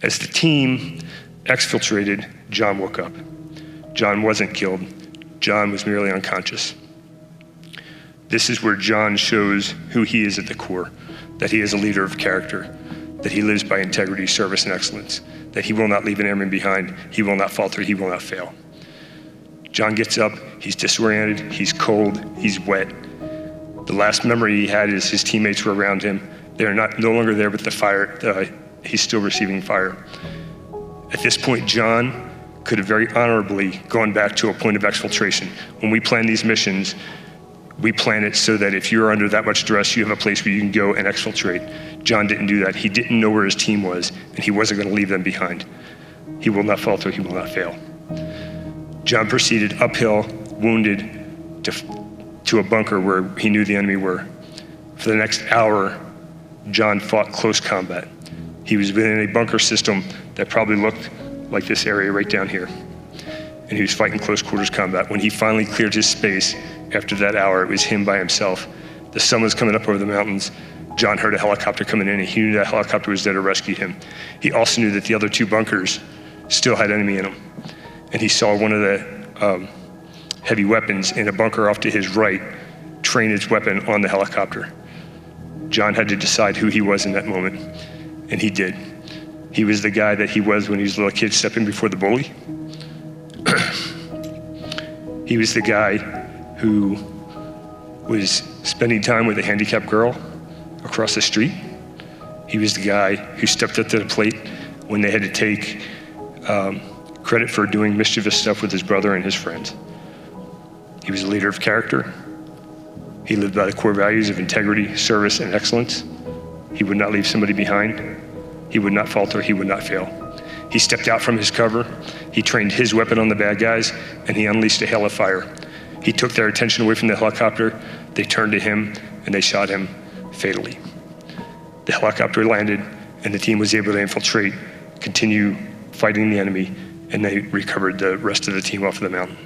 As the team exfiltrated, John woke up. John wasn't killed. John was merely unconscious. This is where John shows who he is at the core, that he is a leader of character, that he lives by integrity, service, and excellence, that he will not leave an airman behind, he will not falter, he will not fail. John gets up, he's disoriented, he's cold, he's wet. The last memory he had is his teammates were around him. They're no longer there, but the fire, he's still receiving fire. At this point, John could have very honorably gone back to a point of exfiltration. When we plan these missions, we plan it so that if you're under that much stress, you have a place where you can go and exfiltrate. John didn't do that. He didn't know where his team was, and he wasn't going to leave them behind. He will not falter, he will not fail. John proceeded uphill, wounded, to a bunker where he knew the enemy were. For the next hour, John fought close combat. He was within a bunker system that probably looked like this area right down here. And he was fighting close quarters combat. When he finally cleared his space, after that hour, it was him by himself. The sun was coming up over the mountains. John heard a helicopter coming in, and he knew that helicopter was there to rescue him. He also knew that the other two bunkers still had enemy in them. And he saw one of the heavy weapons in a bunker off to his right train its weapon on the helicopter. John had to decide who he was in that moment, and he did. He was the guy that he was when he was a little kid stepping before the bully. He was the guy who was spending time with a handicapped girl across the street. He was the guy who stepped up to the plate when they had to take credit for doing mischievous stuff with his brother and his friends. He was a leader of character. He lived by the core values of integrity, service, and excellence. He would not leave somebody behind. He would not falter, he would not fail. He stepped out from his cover. He trained his weapon on the bad guys, and he unleashed a hail of fire. He took their attention away from the helicopter. They turned to him, and they shot him fatally. The helicopter landed, and the team was able to infiltrate, continue fighting the enemy, and they recovered the rest of the team off of the mountain.